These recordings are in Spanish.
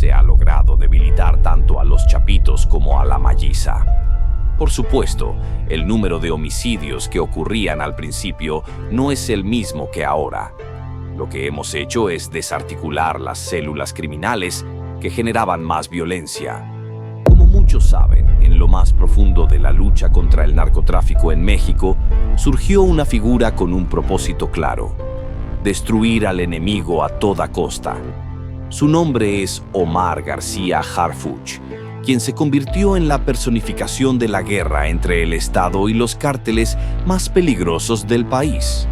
se ha logrado debilitar tanto a los chapitos como a la malliza. Por supuesto, el número de homicidios que ocurrían al principio no es el mismo que ahora. Lo que hemos hecho es desarticular las células criminales que generaban más violencia. Como muchos saben, en lo más profundo de la lucha contra el narcotráfico en México, surgió una figura con un propósito claro: destruir al enemigo a toda costa. Su nombre es Omar García Harfuch, quien se convirtió en la personificación de la guerra entre el Estado y los cárteles más peligrosos del país.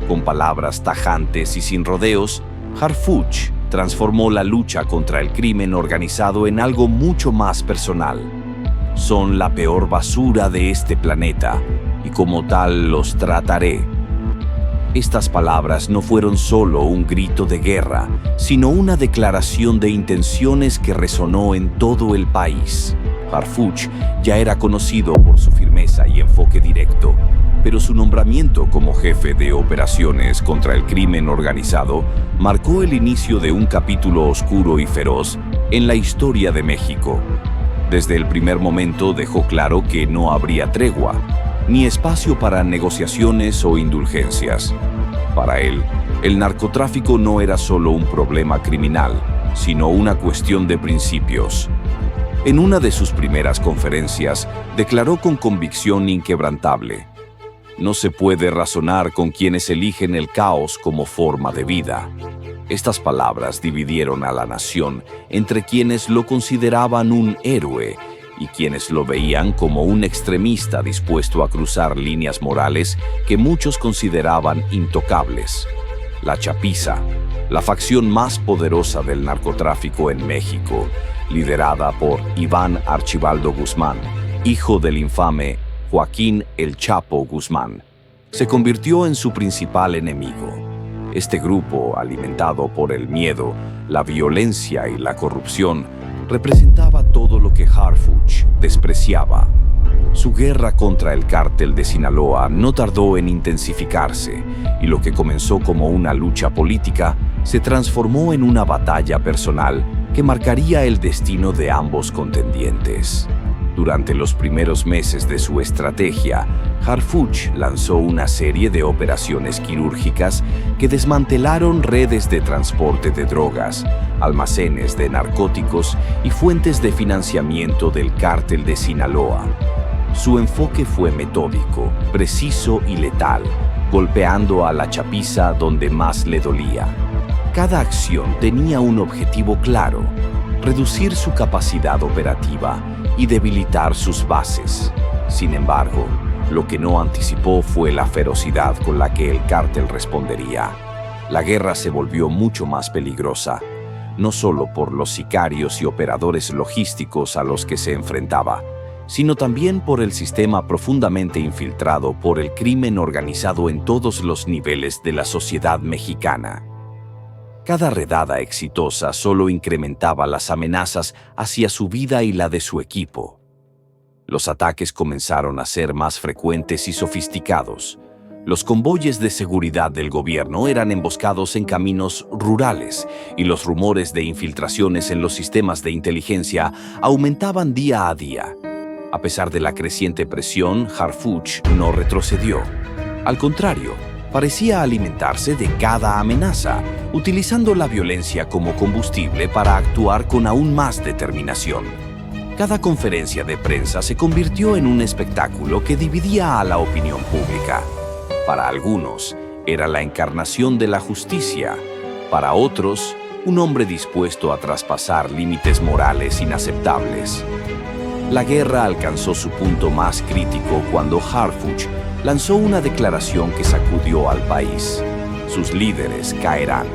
Con palabras tajantes y sin rodeos, Harfuch transformó la lucha contra el crimen organizado en algo mucho más personal. Son la peor basura de este planeta y como tal los trataré. Estas palabras no fueron solo un grito de guerra, sino una declaración de intenciones que resonó en todo el país. Harfuch ya era conocido por su firmeza y enfoque directo, pero su nombramiento como jefe de operaciones contra el crimen organizado marcó el inicio de un capítulo oscuro y feroz en la historia de México. Desde el primer momento dejó claro que no habría tregua, ni espacio para negociaciones o indulgencias. Para él, el narcotráfico no era solo un problema criminal, sino una cuestión de principios. En una de sus primeras conferencias, declaró con convicción inquebrantable: no se puede razonar con quienes eligen el caos como forma de vida. Estas palabras dividieron a la nación entre quienes lo consideraban un héroe y quienes lo veían como un extremista dispuesto a cruzar líneas morales que muchos consideraban intocables. La chapiza, la facción más poderosa del narcotráfico en México, liderada por Iván Archibaldo Guzmán, hijo del infame Joaquín El Chapo Guzmán, se convirtió en su principal enemigo. Este grupo, alimentado por el miedo, la violencia y la corrupción, representaba todo lo que Harfuch despreciaba. Su guerra contra el cártel de Sinaloa no tardó en intensificarse, y lo que comenzó como una lucha política se transformó en una batalla personal que marcaría el destino de ambos contendientes. Durante los primeros meses de su estrategia, Harfuch lanzó una serie de operaciones quirúrgicas que desmantelaron redes de transporte de drogas, almacenes de narcóticos y fuentes de financiamiento del cártel de Sinaloa. Su enfoque fue metódico, preciso y letal, golpeando a la chapiza donde más le dolía. Cada acción tenía un objetivo claro: reducir su capacidad operativa y debilitar sus bases. Sin embargo, lo que no anticipó fue la ferocidad con la que el cártel respondería. La guerra se volvió mucho más peligrosa, no solo por los sicarios y operadores logísticos a los que se enfrentaba, sino también por el sistema profundamente infiltrado por el crimen organizado en todos los niveles de la sociedad mexicana. Cada redada exitosa solo incrementaba las amenazas hacia su vida y la de su equipo. Los ataques comenzaron a ser más frecuentes y sofisticados. Los convoyes de seguridad del gobierno eran emboscados en caminos rurales y los rumores de infiltraciones en los sistemas de inteligencia aumentaban día a día. A pesar de la creciente presión, Harfuch no retrocedió. Al contrario, parecía alimentarse de cada amenaza, utilizando la violencia como combustible para actuar con aún más determinación. Cada conferencia de prensa se convirtió en un espectáculo que dividía a la opinión pública. Para algunos, era la encarnación de la justicia. Para otros, un hombre dispuesto a traspasar límites morales inaceptables. La guerra alcanzó su punto más crítico cuando Harfuch lanzó una declaración que sacudió al país: sus líderes caerán.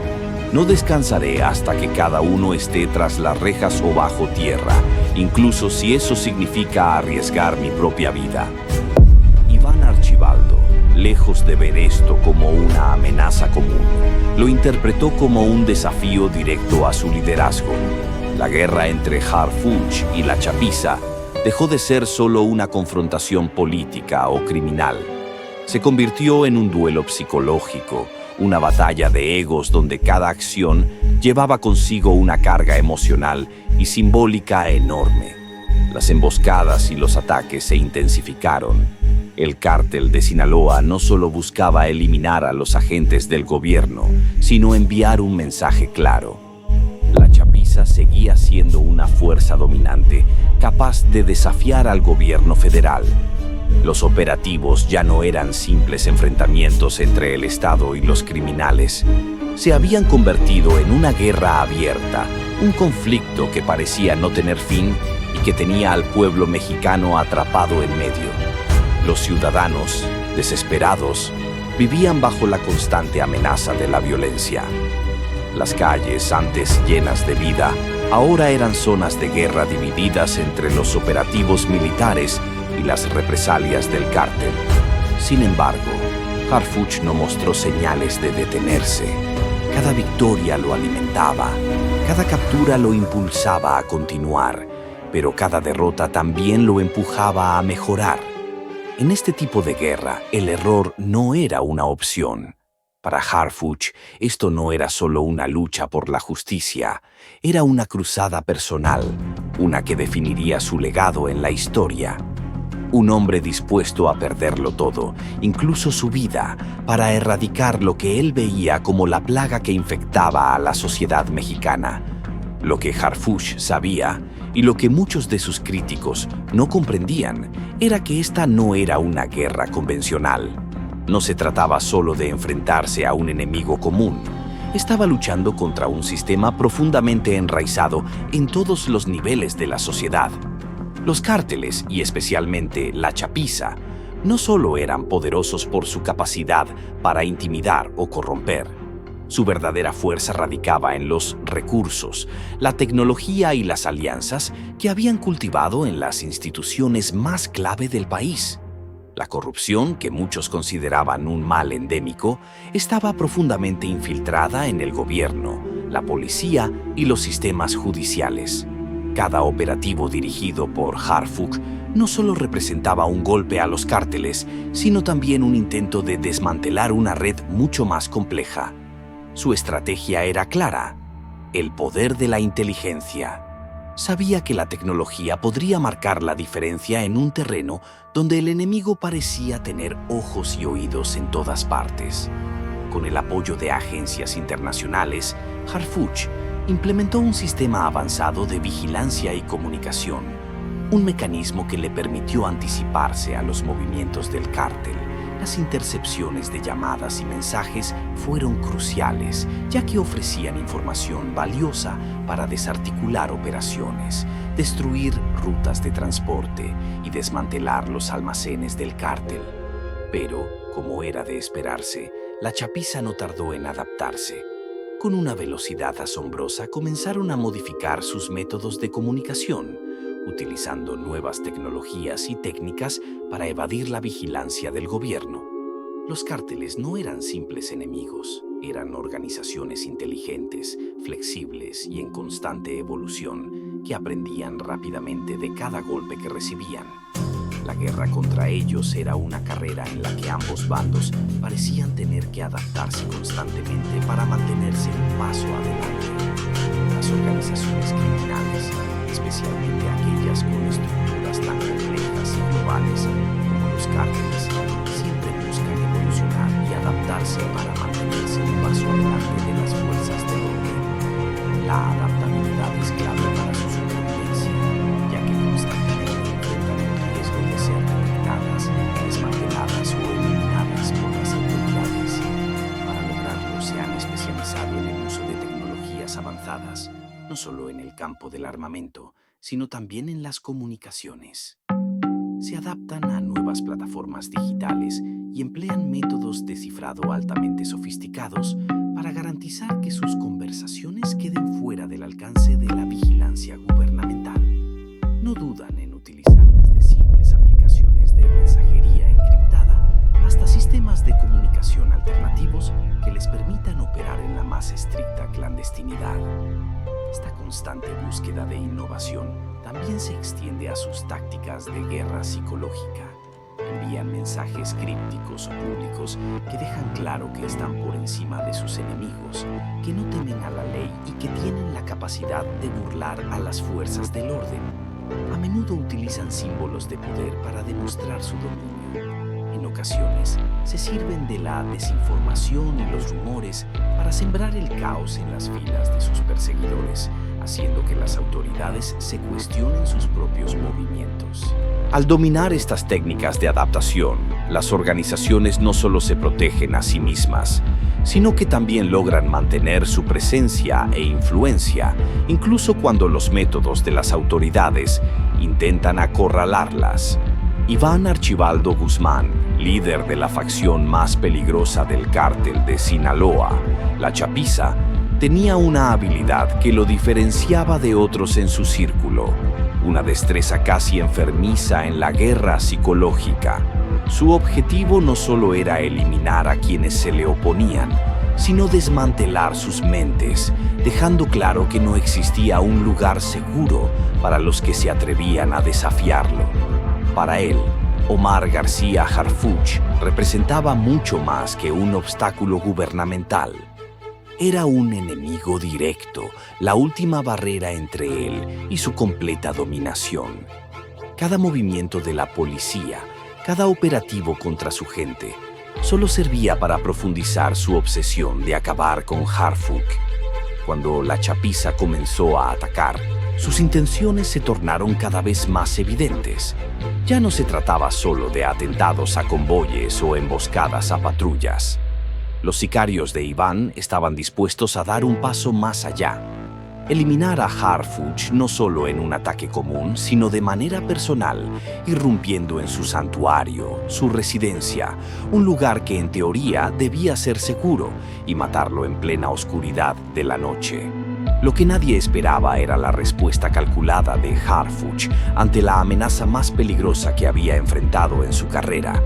No descansaré hasta que cada uno esté tras las rejas o bajo tierra, incluso si eso significa arriesgar mi propia vida. Iván Archibaldo, lejos de ver esto como una amenaza común, lo interpretó como un desafío directo a su liderazgo. La guerra entre Harfuch y la chapiza dejó de ser solo una confrontación política o criminal. Se convirtió en un duelo psicológico, una batalla de egos donde cada acción llevaba consigo una carga emocional y simbólica enorme. Las emboscadas y los ataques se intensificaron. El cártel de Sinaloa no solo buscaba eliminar a los agentes del gobierno, sino enviar un mensaje claro. La chapiza seguía siendo una fuerza dominante, capaz de desafiar al gobierno federal. Los operativos ya no eran simples enfrentamientos entre el Estado y los criminales. Se habían convertido en una guerra abierta, un conflicto que parecía no tener fin y que tenía al pueblo mexicano atrapado en medio. Los ciudadanos, desesperados, vivían bajo la constante amenaza de la violencia. Las calles, antes llenas de vida, ahora eran zonas de guerra divididas entre los operativos militares y las represalias del cártel. Sin embargo, Harfuch no mostró señales de detenerse. Cada victoria lo alimentaba, cada captura lo impulsaba a continuar, pero cada derrota también lo empujaba a mejorar. En este tipo de guerra, el error no era una opción. Para Harfuch, esto no era solo una lucha por la justicia, era una cruzada personal, una que definiría su legado en la historia. Un hombre dispuesto a perderlo todo, incluso su vida, para erradicar lo que él veía como la plaga que infectaba a la sociedad mexicana. Lo que Harfuch sabía, y lo que muchos de sus críticos no comprendían, era que esta no era una guerra convencional. No se trataba solo de enfrentarse a un enemigo común. Estaba luchando contra un sistema profundamente enraizado en todos los niveles de la sociedad. Los cárteles, y especialmente la chapiza, no solo eran poderosos por su capacidad para intimidar o corromper. Su verdadera fuerza radicaba en los recursos, la tecnología y las alianzas que habían cultivado en las instituciones más clave del país. La corrupción, que muchos consideraban un mal endémico, estaba profundamente infiltrada en el gobierno, la policía y los sistemas judiciales. Cada operativo dirigido por Harfuch no solo representaba un golpe a los cárteles, sino también un intento de desmantelar una red mucho más compleja. Su estrategia era clara: el poder de la inteligencia. Sabía que la tecnología podría marcar la diferencia en un terreno donde el enemigo parecía tener ojos y oídos en todas partes. Con el apoyo de agencias internacionales, Harfuch implementó un sistema avanzado de vigilancia y comunicación, un mecanismo que le permitió anticiparse a los movimientos del cártel. Las intercepciones de llamadas y mensajes fueron cruciales, ya que ofrecían información valiosa para desarticular operaciones, destruir rutas de transporte y desmantelar los almacenes del cártel. Pero, como era de esperarse, la chapiza no tardó en adaptarse. Con una velocidad asombrosa comenzaron a modificar sus métodos de comunicación, utilizando nuevas tecnologías y técnicas para evadir la vigilancia del gobierno. Los cárteles no eran simples enemigos, eran organizaciones inteligentes, flexibles y en constante evolución, que aprendían rápidamente de cada golpe que recibían. La guerra contra ellos era una carrera en la que ambos bandos parecían tener que adaptarse constantemente para mantenerse un paso adelante. Las organizaciones criminales, especialmente aquellas con estructuras tan complejas y globales como los cárteles, siempre buscan evolucionar y adaptarse para mantenerse un paso adelante de las fuerzas del orden. La adaptabilidad es clave para su supervivencia, ya que constantemente enfrentan el riesgo de ser detectadas, desmanteladas o eliminadas por las autoridades. Para lograrlo, se han especializado en el uso de tecnologías avanzadas, no solo en el campo del armamento, sino también en las comunicaciones. Se adaptan a nuevas plataformas digitales y emplean métodos de cifrado altamente sofisticados para garantizar que sus conversaciones queden fuera del alcance de la vigilancia gubernamental. No dudan en utilizar desde simples aplicaciones de mensajería encriptada hasta sistemas de comunicación alternativos que les permitan operar en la más estricta clandestinidad. Esta constante búsqueda de innovación también se extiende a sus tácticas de guerra psicológica, envían mensajes crípticos o públicos que dejan claro que están por encima de sus enemigos, que no temen a la ley y que tienen la capacidad de burlar a las fuerzas del orden. A menudo utilizan símbolos de poder para demostrar su dominio. En ocasiones, se sirven de la desinformación y los rumores para sembrar el caos en las filas de sus perseguidores, haciendo que las autoridades se cuestionen sus propios movimientos. Al dominar estas técnicas de adaptación, las organizaciones no solo se protegen a sí mismas, sino que también logran mantener su presencia e influencia, incluso cuando los métodos de las autoridades intentan acorralarlas. Iván Archibaldo Guzmán, líder de la facción más peligrosa del cártel de Sinaloa, la Chapiza, tenía una habilidad que lo diferenciaba de otros en su círculo, una destreza casi enfermiza en la guerra psicológica. Su objetivo no solo era eliminar a quienes se le oponían, sino desmantelar sus mentes, dejando claro que no existía un lugar seguro para los que se atrevían a desafiarlo. Para él, Omar García Harfuch representaba mucho más que un obstáculo gubernamental. Era un enemigo directo, la última barrera entre él y su completa dominación. Cada movimiento de la policía, cada operativo contra su gente, solo servía para profundizar su obsesión de acabar con Harfuch. Cuando la Chapiza comenzó a atacar, sus intenciones se tornaron cada vez más evidentes. Ya no se trataba solo de atentados a convoyes o emboscadas a patrullas. Los sicarios de Iván estaban dispuestos a dar un paso más allá. Eliminar a Harfuch no solo en un ataque común, sino de manera personal, irrumpiendo en su santuario, su residencia, un lugar que en teoría debía ser seguro, y matarlo en plena oscuridad de la noche. Lo que nadie esperaba era la respuesta calculada de Harfuch ante la amenaza más peligrosa que había enfrentado en su carrera.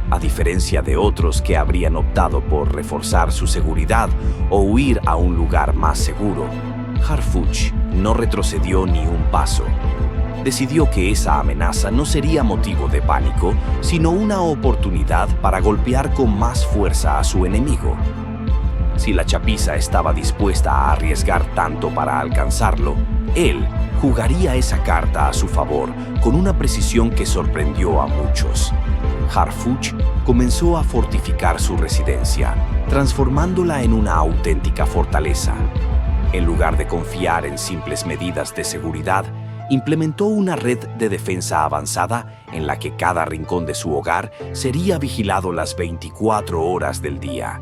A diferencia de otros que habrían optado por reforzar su seguridad o huir a un lugar más seguro, Harfuch no retrocedió ni un paso. Decidió que esa amenaza no sería motivo de pánico, sino una oportunidad para golpear con más fuerza a su enemigo. Si la Chapiza estaba dispuesta a arriesgar tanto para alcanzarlo, él jugaría esa carta a su favor con una precisión que sorprendió a muchos. Harfuch comenzó a fortificar su residencia, transformándola en una auténtica fortaleza. En lugar de confiar en simples medidas de seguridad, implementó una red de defensa avanzada en la que cada rincón de su hogar sería vigilado las 24 horas del día.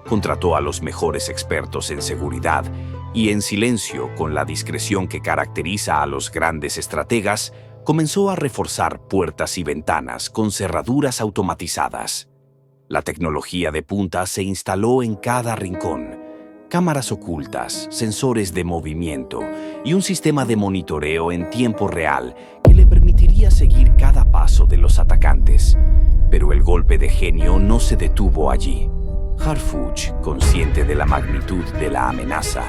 Contrató a los mejores expertos en seguridad y, en silencio, con la discreción que caracteriza a los grandes estrategas, comenzó a reforzar puertas y ventanas con cerraduras automatizadas. La tecnología de punta se instaló en cada rincón: cámaras ocultas, sensores de movimiento y un sistema de monitoreo en tiempo real que le permitiría seguir cada paso de los atacantes. Pero el golpe de genio no se detuvo allí. Harfuch, consciente de la magnitud de la amenaza,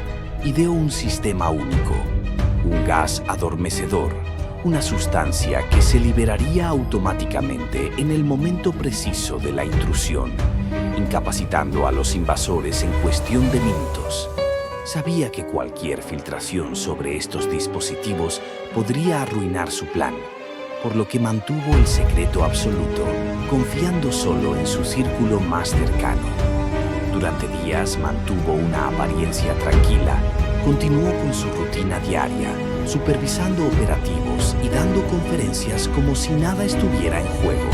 ideó un sistema único: un gas adormecedor, una sustancia que se liberaría automáticamente en el momento preciso de la intrusión, incapacitando a los invasores en cuestión de minutos. Sabía que cualquier filtración sobre estos dispositivos podría arruinar su plan, por lo que mantuvo el secreto absoluto, confiando solo en su círculo más cercano. Durante días mantuvo una apariencia tranquila, continuó con su rutina diaria, supervisando operativos y dando conferencias como si nada estuviera en juego.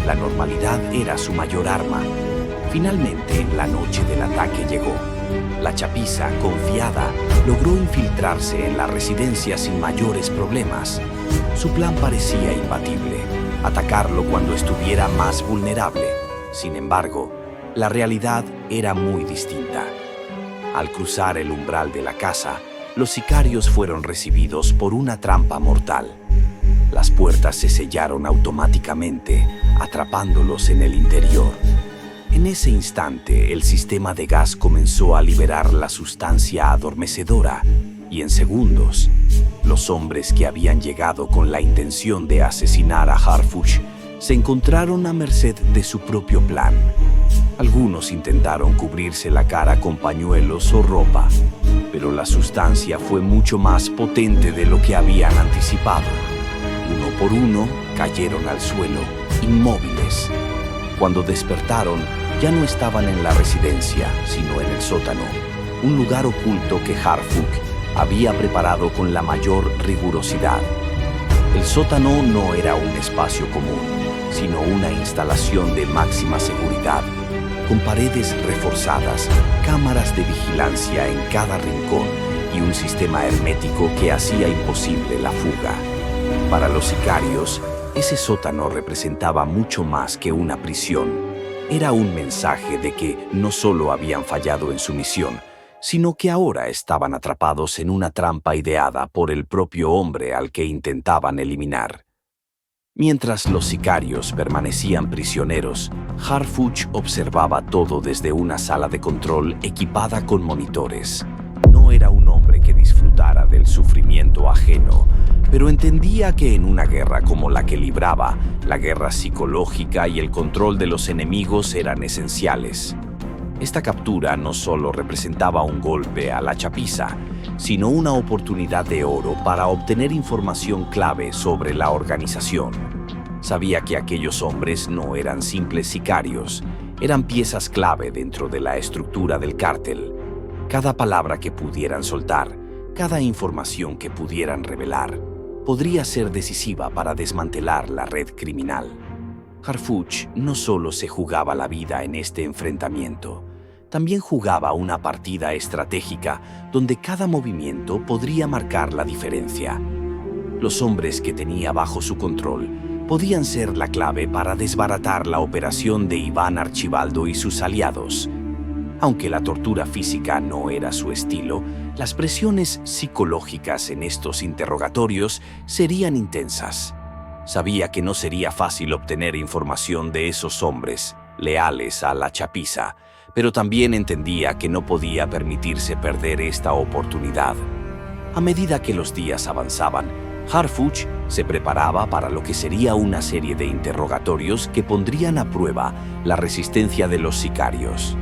La normalidad era su mayor arma. Finalmente, la noche del ataque llegó. La Chapiza, confiada, logró infiltrarse en la residencia sin mayores problemas. Su plan parecía imbatible: atacarlo cuando estuviera más vulnerable. Sin embargo, la realidad era muy distinta. Al cruzar el umbral de la casa, los sicarios fueron recibidos por una trampa mortal. Las puertas se sellaron automáticamente, atrapándolos en el interior. En ese instante, el sistema de gas comenzó a liberar la sustancia adormecedora y en segundos, los hombres que habían llegado con la intención de asesinar a Harfuch se encontraron a merced de su propio plan. Algunos intentaron cubrirse la cara con pañuelos o ropa, pero la sustancia fue mucho más potente de lo que habían anticipado. Uno por uno cayeron al suelo, inmóviles. Cuando despertaron, ya no estaban en la residencia, sino en el sótano, un lugar oculto que Harfuch había preparado con la mayor rigurosidad. El sótano no era un espacio común, sino una instalación de máxima seguridad, con paredes reforzadas, cámaras de vigilancia en cada rincón y un sistema hermético que hacía imposible la fuga. Para los sicarios, ese sótano representaba mucho más que una prisión. Era un mensaje de que no solo habían fallado en su misión, sino que ahora estaban atrapados en una trampa ideada por el propio hombre al que intentaban eliminar. Mientras los sicarios permanecían prisioneros, Harfuch observaba todo desde una sala de control equipada con monitores. No era un hombre que disfrutara del sufrimiento ajeno, pero entendía que en una guerra como la que libraba, la guerra psicológica y el control de los enemigos eran esenciales. Esta captura no solo representaba un golpe a la chapiza, sino una oportunidad de oro para obtener información clave sobre la organización. Sabía que aquellos hombres no eran simples sicarios, eran piezas clave dentro de la estructura del cártel. Cada palabra que pudieran soltar, cada información que pudieran revelar, podría ser decisiva para desmantelar la red criminal. Harfuch no solo se jugaba la vida en este enfrentamiento, también jugaba una partida estratégica donde cada movimiento podría marcar la diferencia. Los hombres que tenía bajo su control podían ser la clave para desbaratar la operación de Iván Archibaldo y sus aliados. Aunque la tortura física no era su estilo, las presiones psicológicas en estos interrogatorios serían intensas. Sabía que no sería fácil obtener información de esos hombres, leales a la chapiza, pero también entendía que no podía permitirse perder esta oportunidad. A medida que los días avanzaban, Harfuch se preparaba para lo que sería una serie de interrogatorios que pondrían a prueba la resistencia de los sicarios.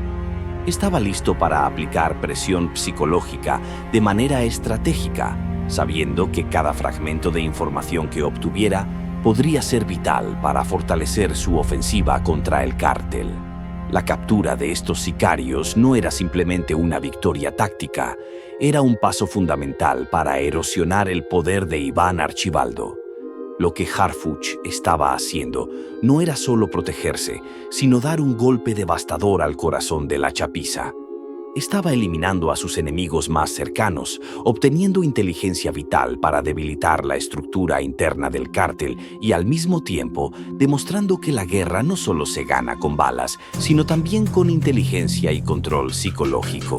Estaba listo para aplicar presión psicológica de manera estratégica, sabiendo que cada fragmento de información que obtuviera podría ser vital para fortalecer su ofensiva contra el cártel. La captura de estos sicarios no era simplemente una victoria táctica, era un paso fundamental para erosionar el poder de Iván Archibaldo. Lo que Harfuch estaba haciendo no era solo protegerse, sino dar un golpe devastador al corazón de la chapiza. Estaba eliminando a sus enemigos más cercanos, obteniendo inteligencia vital para debilitar la estructura interna del cártel y al mismo tiempo demostrando que la guerra no solo se gana con balas, sino también con inteligencia y control psicológico.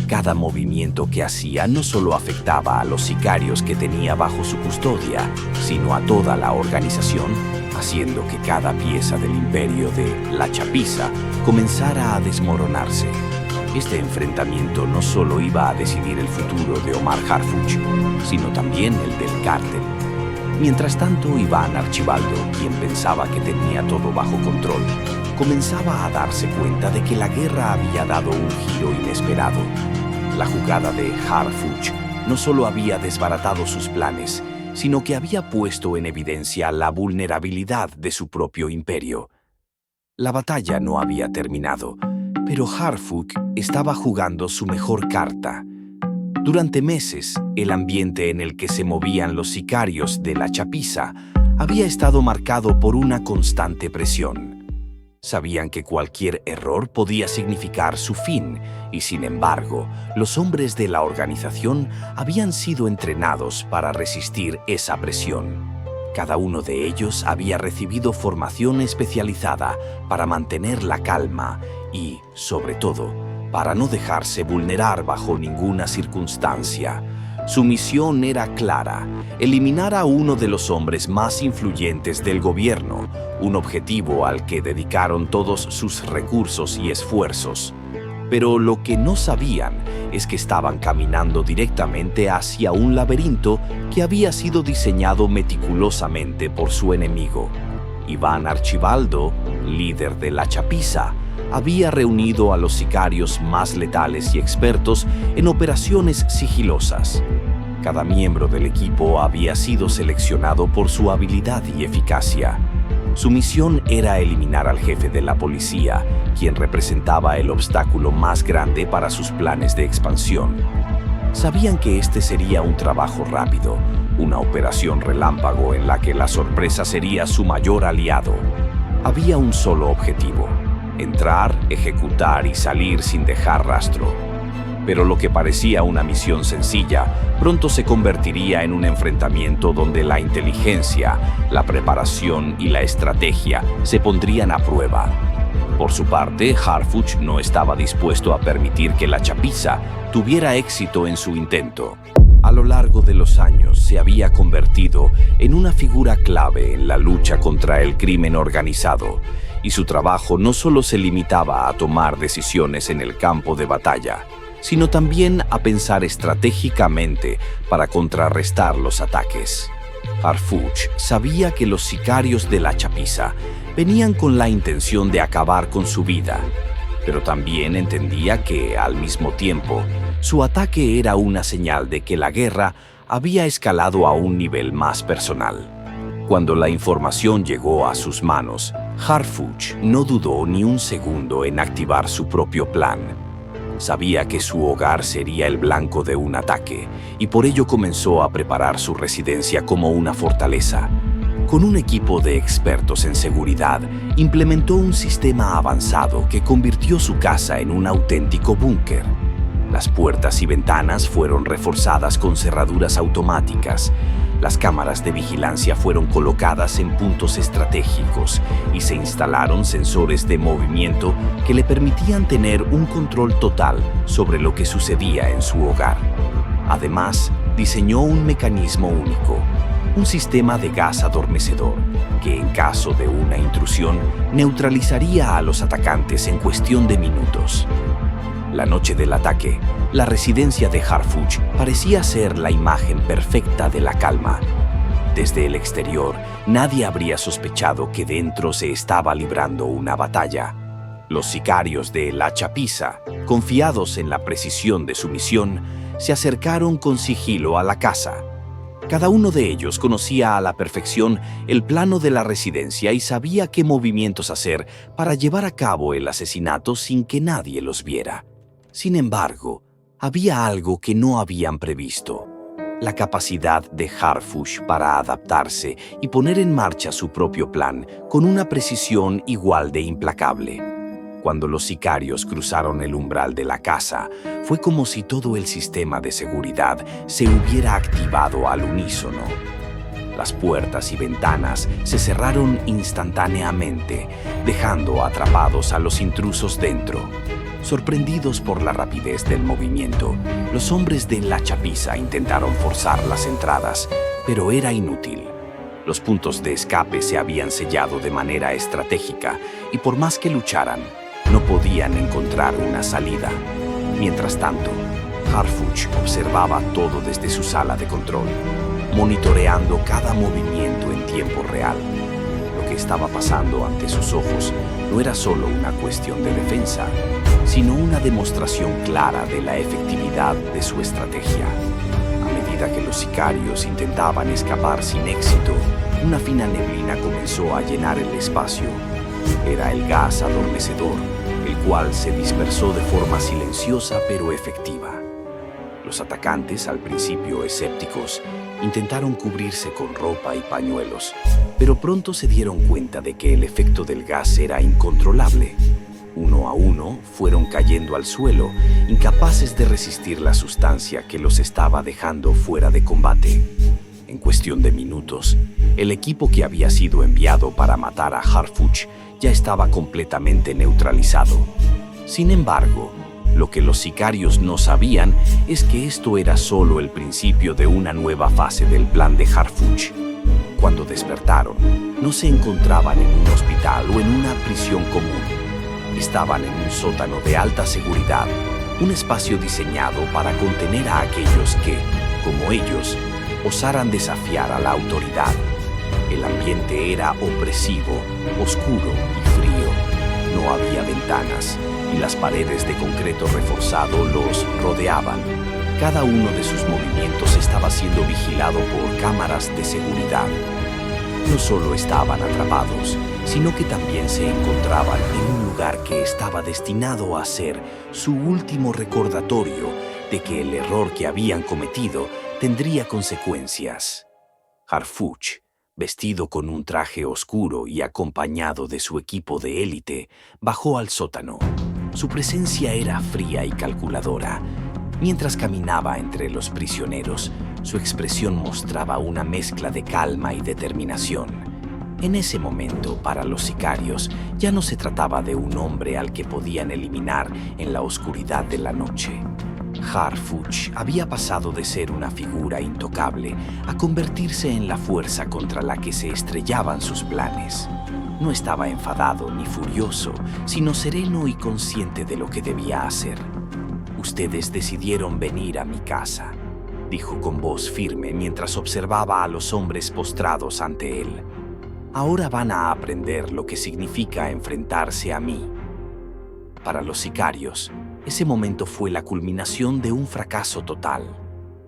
Cada movimiento que hacía no solo afectaba a los sicarios que tenía bajo su custodia, sino a toda la organización, haciendo que cada pieza del imperio de la chapiza comenzara a desmoronarse. Este enfrentamiento no solo iba a decidir el futuro de Omar Harfuch, sino también el del cártel. Mientras tanto, Iván Archibaldo, quien pensaba que tenía todo bajo control, comenzaba a darse cuenta de que la guerra había dado un giro inesperado. La jugada de Harfuch no solo había desbaratado sus planes, sino que había puesto en evidencia la vulnerabilidad de su propio imperio. La batalla no había terminado, pero Harfuch estaba jugando su mejor carta. Durante meses, el ambiente en el que se movían los sicarios de la chapiza había estado marcado por una constante presión. Sabían que cualquier error podía significar su fin, y sin embargo, los hombres de la organización habían sido entrenados para resistir esa presión. Cada uno de ellos había recibido formación especializada para mantener la calma y, sobre todo, para no dejarse vulnerar bajo ninguna circunstancia. Su misión era clara: eliminar a uno de los hombres más influyentes del gobierno, un objetivo al que dedicaron todos sus recursos y esfuerzos. Pero lo que no sabían es que estaban caminando directamente hacia un laberinto que había sido diseñado meticulosamente por su enemigo. Iván Archibaldo, líder de la chapiza, había reunido a los sicarios más letales y expertos en operaciones sigilosas. Cada miembro del equipo había sido seleccionado por su habilidad y eficacia. Su misión era eliminar al jefe de la policía, quien representaba el obstáculo más grande para sus planes de expansión. Sabían que este sería un trabajo rápido, una operación relámpago en la que la sorpresa sería su mayor aliado. Había un solo objetivo: entrar, ejecutar y salir sin dejar rastro. Pero lo que parecía una misión sencilla, pronto se convertiría en un enfrentamiento donde la inteligencia, la preparación y la estrategia se pondrían a prueba. Por su parte, Harfuch no estaba dispuesto a permitir que la chapiza tuviera éxito en su intento. A lo largo de los años se había convertido en una figura clave en la lucha contra el crimen organizado, y su trabajo no solo se limitaba a tomar decisiones en el campo de batalla, sino también a pensar estratégicamente para contrarrestar los ataques. Harfuch sabía que los sicarios de la chapiza venían con la intención de acabar con su vida, pero también entendía que, al mismo tiempo, su ataque era una señal de que la guerra había escalado a un nivel más personal. Cuando la información llegó a sus manos, Harfuch no dudó ni un segundo en activar su propio plan. Sabía que su hogar sería el blanco de un ataque, y por ello comenzó a preparar su residencia como una fortaleza. Con un equipo de expertos en seguridad, implementó un sistema avanzado que convirtió su casa en un auténtico búnker. Las puertas y ventanas fueron reforzadas con cerraduras automáticas. Las cámaras de vigilancia fueron colocadas en puntos estratégicos y se instalaron sensores de movimiento que le permitían tener un control total sobre lo que sucedía en su hogar. Además, diseñó un mecanismo único, un sistema de gas adormecedor que, en caso de una intrusión, neutralizaría a los atacantes en cuestión de minutos. La noche del ataque, la residencia de Harfuch parecía ser la imagen perfecta de la calma. Desde el exterior, nadie habría sospechado que dentro se estaba librando una batalla. Los sicarios de la chapiza, confiados en la precisión de su misión, se acercaron con sigilo a la casa. Cada uno de ellos conocía a la perfección el plano de la residencia y sabía qué movimientos hacer para llevar a cabo el asesinato sin que nadie los viera. Sin embargo, había algo que no habían previsto: la capacidad de Harfuch para adaptarse y poner en marcha su propio plan con una precisión igual de implacable. Cuando los sicarios cruzaron el umbral de la casa, fue como si todo el sistema de seguridad se hubiera activado al unísono. Las puertas y ventanas se cerraron instantáneamente, dejando atrapados a los intrusos dentro. Sorprendidos por la rapidez del movimiento, los hombres de la chapiza intentaron forzar las entradas, pero era inútil. Los puntos de escape se habían sellado de manera estratégica y por más que lucharan, no podían encontrar una salida. Mientras tanto, Harfuch observaba todo desde su sala de control, monitoreando cada movimiento en tiempo real. Lo que estaba pasando ante sus ojos no era solo una cuestión de defensa, sino una demostración clara de la efectividad de su estrategia. A medida que los sicarios intentaban escapar sin éxito, una fina neblina comenzó a llenar el espacio. Era el gas adormecedor, el cual se dispersó de forma silenciosa pero efectiva. Los atacantes, al principio escépticos, intentaron cubrirse con ropa y pañuelos, pero pronto se dieron cuenta de que el efecto del gas era incontrolable. Uno a uno fueron cayendo al suelo, incapaces de resistir la sustancia que los estaba dejando fuera de combate. En cuestión de minutos, el equipo que había sido enviado para matar a Harfuch ya estaba completamente neutralizado. Sin embargo, lo que los sicarios no sabían es que esto era solo el principio de una nueva fase del plan de Harfuch. Cuando despertaron, no se encontraban en un hospital o en una prisión común. Estaban en un sótano de alta seguridad, un espacio diseñado para contener a aquellos que, como ellos, osaran desafiar a la autoridad. El ambiente era opresivo, oscuro y frío. No había ventanas y las paredes de concreto reforzado los rodeaban. Cada uno de sus movimientos estaba siendo vigilado por cámaras de seguridad. No solo estaban atrapados, sino que también se encontraban en un lugar que estaba destinado a ser su último recordatorio de que el error que habían cometido tendría consecuencias. Harfuch, vestido con un traje oscuro y acompañado de su equipo de élite, bajó al sótano. Su presencia era fría y calculadora. Mientras caminaba entre los prisioneros, su expresión mostraba una mezcla de calma y determinación. En ese momento, para los sicarios, ya no se trataba de un hombre al que podían eliminar en la oscuridad de la noche. Harfuch había pasado de ser una figura intocable a convertirse en la fuerza contra la que se estrellaban sus planes. No estaba enfadado ni furioso, sino sereno y consciente de lo que debía hacer. «Ustedes decidieron venir a mi casa», dijo con voz firme mientras observaba a los hombres postrados ante él. «Ahora van a aprender lo que significa enfrentarse a mí». Para los sicarios, ese momento fue la culminación de un fracaso total.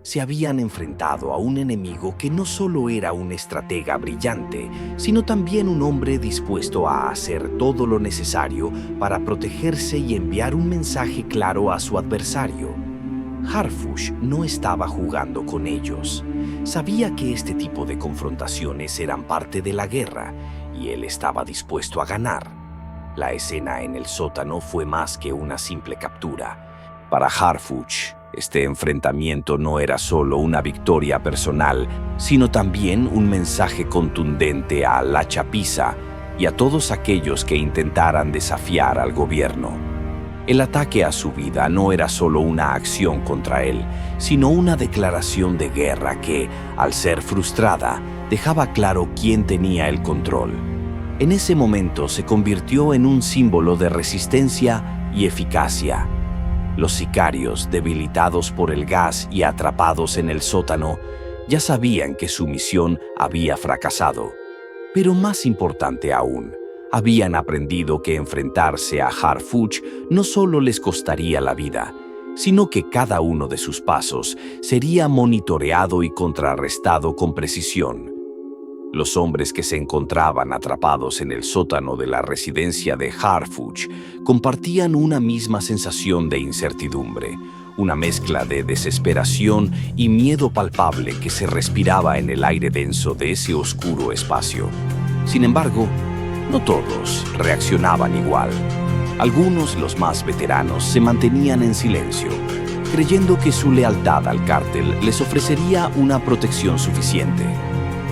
Se habían enfrentado a un enemigo que no solo era un estratega brillante, sino también un hombre dispuesto a hacer todo lo necesario para protegerse y enviar un mensaje claro a su adversario. Harfuch no estaba jugando con ellos. Sabía que este tipo de confrontaciones eran parte de la guerra y él estaba dispuesto a ganar. La escena en el sótano fue más que una simple captura. Para Harfuch, este enfrentamiento no era solo una victoria personal, sino también un mensaje contundente a la chapiza y a todos aquellos que intentaran desafiar al gobierno. El ataque a su vida no era solo una acción contra él, sino una declaración de guerra que, al ser frustrada, dejaba claro quién tenía el control. En ese momento se convirtió en un símbolo de resistencia y eficacia. Los sicarios, debilitados por el gas y atrapados en el sótano, ya sabían que su misión había fracasado. Pero más importante aún, habían aprendido que enfrentarse a Harfuch no solo les costaría la vida, sino que cada uno de sus pasos sería monitoreado y contrarrestado con precisión. Los hombres que se encontraban atrapados en el sótano de la residencia de Harfuch compartían una misma sensación de incertidumbre, una mezcla de desesperación y miedo palpable que se respiraba en el aire denso de ese oscuro espacio. Sin embargo, no todos reaccionaban igual. Algunos, los más veteranos, se mantenían en silencio, creyendo que su lealtad al cártel les ofrecería una protección suficiente,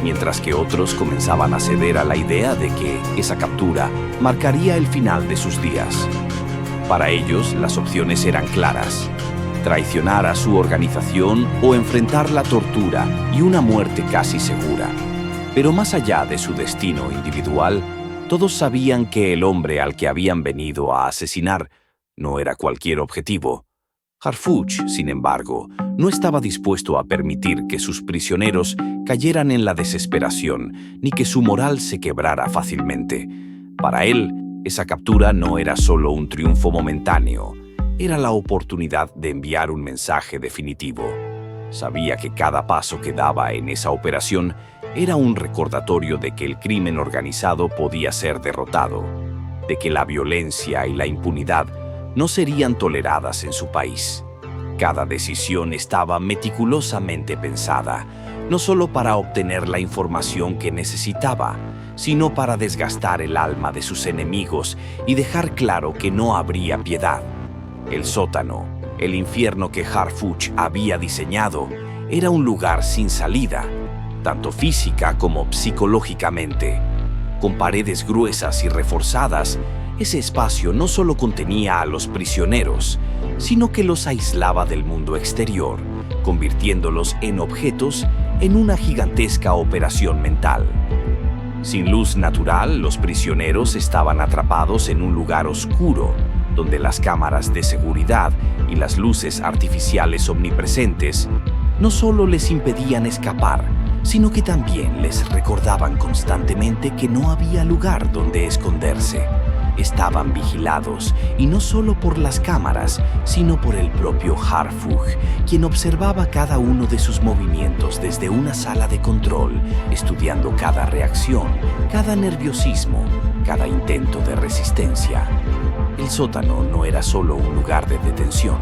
mientras que otros comenzaban a ceder a la idea de que esa captura marcaría el final de sus días. Para ellos, las opciones eran claras: traicionar a su organización o enfrentar la tortura y una muerte casi segura. Pero más allá de su destino individual, todos sabían que el hombre al que habían venido a asesinar no era cualquier objetivo. Harfuch, sin embargo, no estaba dispuesto a permitir que sus prisioneros cayeran en la desesperación ni que su moral se quebrara fácilmente. Para él, esa captura no era solo un triunfo momentáneo, era la oportunidad de enviar un mensaje definitivo. Sabía que cada paso que daba en esa operación era un recordatorio de que el crimen organizado podía ser derrotado, de que la violencia y la impunidad no serían toleradas en su país. Cada decisión estaba meticulosamente pensada, no solo para obtener la información que necesitaba, sino para desgastar el alma de sus enemigos y dejar claro que no habría piedad. El sótano, el infierno que Harfuch había diseñado, era un lugar sin salida, tanto física como psicológicamente. Con paredes gruesas y reforzadas, ese espacio no solo contenía a los prisioneros, sino que los aislaba del mundo exterior, convirtiéndolos en objetos en una gigantesca operación mental. Sin luz natural, los prisioneros estaban atrapados en un lugar oscuro, donde las cámaras de seguridad y las luces artificiales omnipresentes no solo les impedían escapar, sino que también les recordaban constantemente que no había lugar donde esconderse. Estaban vigilados, y no solo por las cámaras, sino por el propio Harfuch, quien observaba cada uno de sus movimientos desde una sala de control, estudiando cada reacción, cada nerviosismo, cada intento de resistencia. El sótano no era solo un lugar de detención,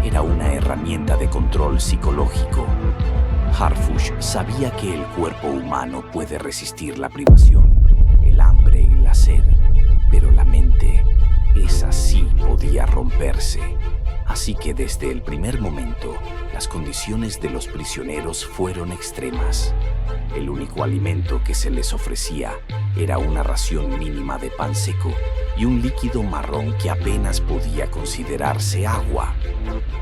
era una herramienta de control psicológico. Harfuch sabía que el cuerpo humano puede resistir la privación, el hambre y la sed, pero la mente, esa sí podía romperse. Así que desde el primer momento, las condiciones de los prisioneros fueron extremas. El único alimento que se les ofrecía era una ración mínima de pan seco y un líquido marrón que apenas podía considerarse agua.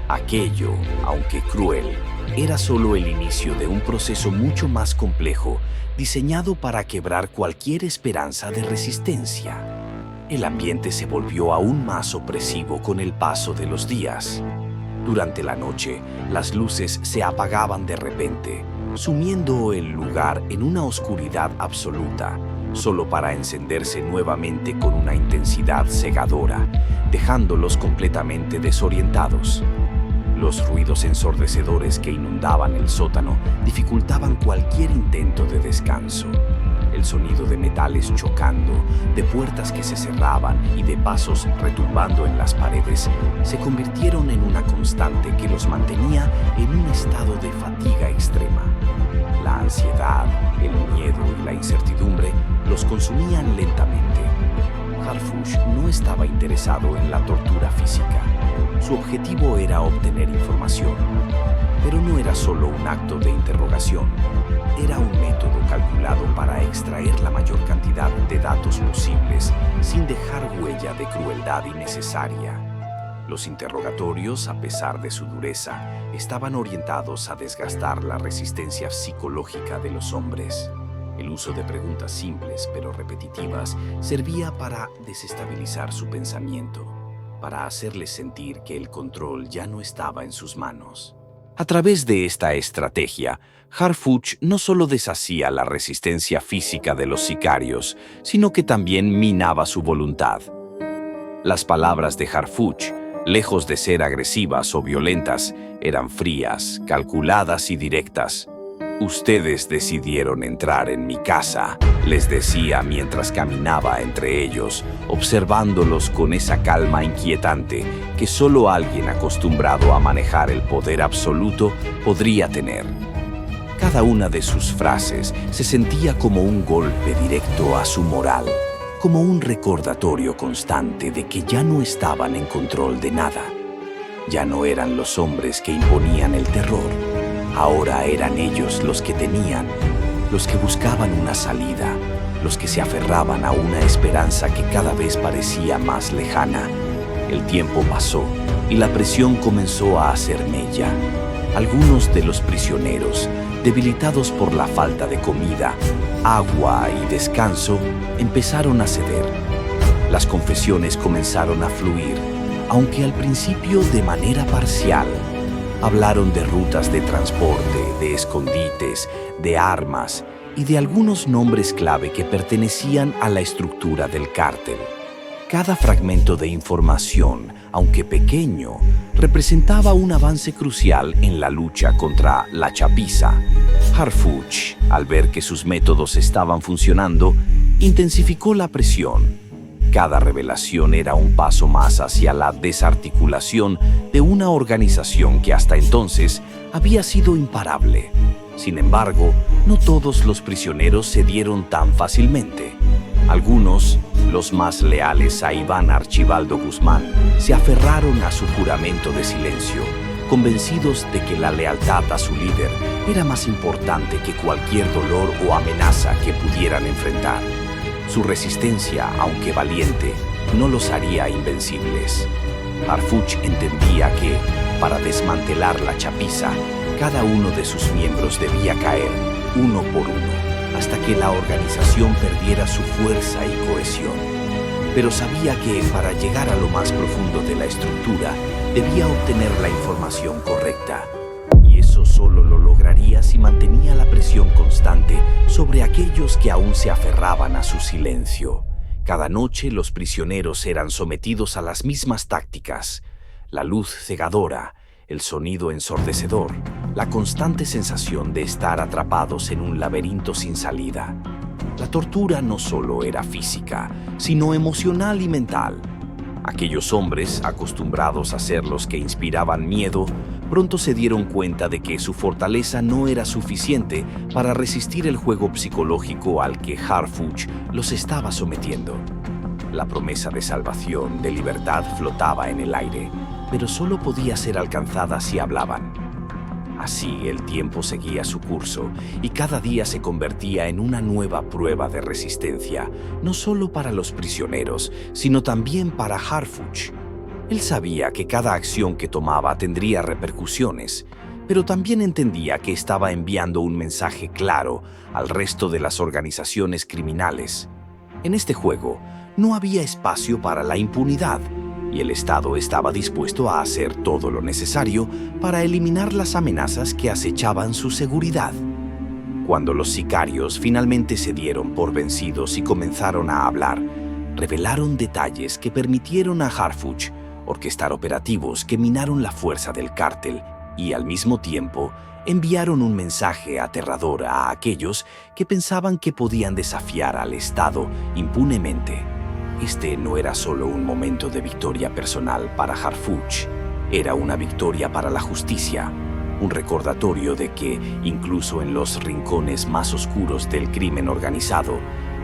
Aquello, aunque cruel, era solo el inicio de un proceso mucho más complejo, diseñado para quebrar cualquier esperanza de resistencia. El ambiente se volvió aún más opresivo con el paso de los días. Durante la noche, las luces se apagaban de repente, sumiendo el lugar en una oscuridad absoluta, solo para encenderse nuevamente con una intensidad cegadora, dejándolos completamente desorientados. Los ruidos ensordecedores que inundaban el sótano dificultaban cualquier intento de descanso. El sonido de metales chocando, de puertas que se cerraban y de pasos retumbando en las paredes se convirtieron en una constante que los mantenía en un estado de fatiga extrema. La ansiedad, el miedo y la incertidumbre los consumían lentamente. Harfuch no estaba interesado en la tortura física. Su objetivo era obtener información. Pero no era solo un acto de interrogación. Era un método calculado para extraer la mayor cantidad de datos posibles sin dejar huella de crueldad innecesaria. Los interrogatorios, a pesar de su dureza, estaban orientados a desgastar la resistencia psicológica de los hombres. El uso de preguntas simples pero repetitivas servía para desestabilizar su pensamiento, para hacerles sentir que el control ya no estaba en sus manos. A través de esta estrategia, Harfuch no solo deshacía la resistencia física de los sicarios, sino que también minaba su voluntad. Las palabras de Harfuch, lejos de ser agresivas o violentas, eran frías, calculadas y directas. «Ustedes decidieron entrar en mi casa», les decía mientras caminaba entre ellos, observándolos con esa calma inquietante que solo alguien acostumbrado a manejar el poder absoluto podría tener. Cada una de sus frases se sentía como un golpe directo a su moral, como un recordatorio constante de que ya no estaban en control de nada. Ya no eran los hombres que imponían el terror. Ahora eran ellos los que tenían, los que buscaban una salida, los que se aferraban a una esperanza que cada vez parecía más lejana. El tiempo pasó y la presión comenzó a hacer mella. Algunos de los prisioneros, debilitados por la falta de comida, agua y descanso, empezaron a ceder. Las confesiones comenzaron a fluir, aunque al principio de manera parcial. Hablaron de rutas de transporte, de escondites, de armas y de algunos nombres clave que pertenecían a la estructura del cártel. Cada fragmento de información, aunque pequeño, representaba un avance crucial en la lucha contra la chapiza. Harfuch, al ver que sus métodos estaban funcionando, intensificó la presión. Cada revelación era un paso más hacia la desarticulación de una organización que hasta entonces había sido imparable. Sin embargo, no todos los prisioneros cedieron tan fácilmente. Algunos, los más leales a Iván Archibaldo Guzmán, se aferraron a su juramento de silencio, convencidos de que la lealtad a su líder era más importante que cualquier dolor o amenaza que pudieran enfrentar. Su resistencia, aunque valiente, no los haría invencibles. Harfuch entendía que, para desmantelar la chapiza, cada uno de sus miembros debía caer, uno por uno, hasta que la organización perdiera su fuerza y cohesión. Pero sabía que, para llegar a lo más profundo de la estructura, debía obtener la información correcta. Y eso solo lo lograría si mantenía la presión constante constante sobre aquellos que aún se aferraban a su silencio. Cada noche los prisioneros eran sometidos a las mismas tácticas: la luz cegadora, el sonido ensordecedor, la constante sensación de estar atrapados en un laberinto sin salida. La tortura no solo era física, sino emocional y mental. Aquellos hombres, acostumbrados a ser los que inspiraban miedo, pronto se dieron cuenta de que su fortaleza no era suficiente para resistir el juego psicológico al que Harfuch los estaba sometiendo. La promesa de salvación, de libertad, flotaba en el aire, pero solo podía ser alcanzada si hablaban. Así el tiempo seguía su curso y cada día se convertía en una nueva prueba de resistencia, no solo para los prisioneros, sino también para Harfuch. Él sabía que cada acción que tomaba tendría repercusiones, pero también entendía que estaba enviando un mensaje claro al resto de las organizaciones criminales. En este juego no había espacio para la impunidad, y el Estado estaba dispuesto a hacer todo lo necesario para eliminar las amenazas que acechaban su seguridad. Cuando los sicarios finalmente se dieron por vencidos y comenzaron a hablar, revelaron detalles que permitieron a Harfuch orquestar operativos que minaron la fuerza del cártel y, al mismo tiempo, enviaron un mensaje aterrador a aquellos que pensaban que podían desafiar al Estado impunemente. Este no era solo un momento de victoria personal para Harfuch, era una victoria para la justicia, un recordatorio de que, incluso en los rincones más oscuros del crimen organizado,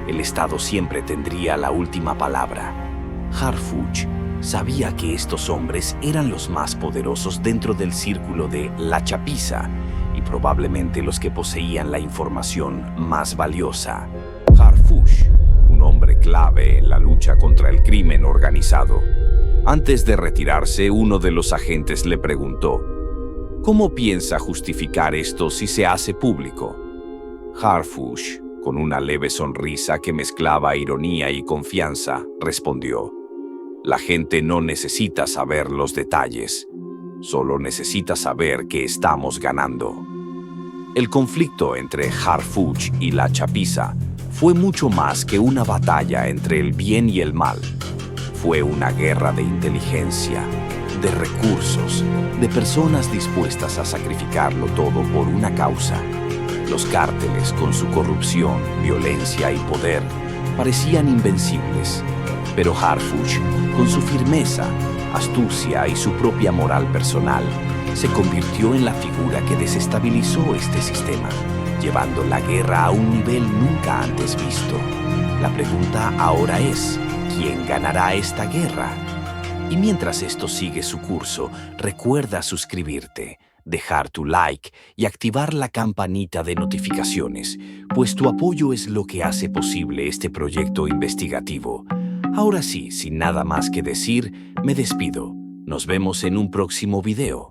el Estado siempre tendría la última palabra. Harfuch sabía que estos hombres eran los más poderosos dentro del círculo de la chapiza y probablemente los que poseían la información más valiosa. Harfuch, un hombre clave en la lucha contra el crimen organizado. Antes de retirarse, uno de los agentes le preguntó: ¿cómo piensa justificar esto si se hace público? Harfuch, con una leve sonrisa que mezclaba ironía y confianza, respondió: la gente no necesita saber los detalles, solo necesita saber que estamos ganando. El conflicto entre Harfuch y la chapiza fue mucho más que una batalla entre el bien y el mal. Fue una guerra de inteligencia, de recursos, de personas dispuestas a sacrificarlo todo por una causa. Los cárteles, con su corrupción, violencia y poder, parecían invencibles, pero Harfuch, con su firmeza, astucia y su propia moral personal, se convirtió en la figura que desestabilizó este sistema, llevando la guerra a un nivel nunca antes visto. La pregunta ahora es: ¿quién ganará esta guerra? Y mientras esto sigue su curso, recuerda suscribirte, dejar tu like y activar la campanita de notificaciones, pues tu apoyo es lo que hace posible este proyecto investigativo. Ahora sí, sin nada más que decir, me despido. Nos vemos en un próximo video.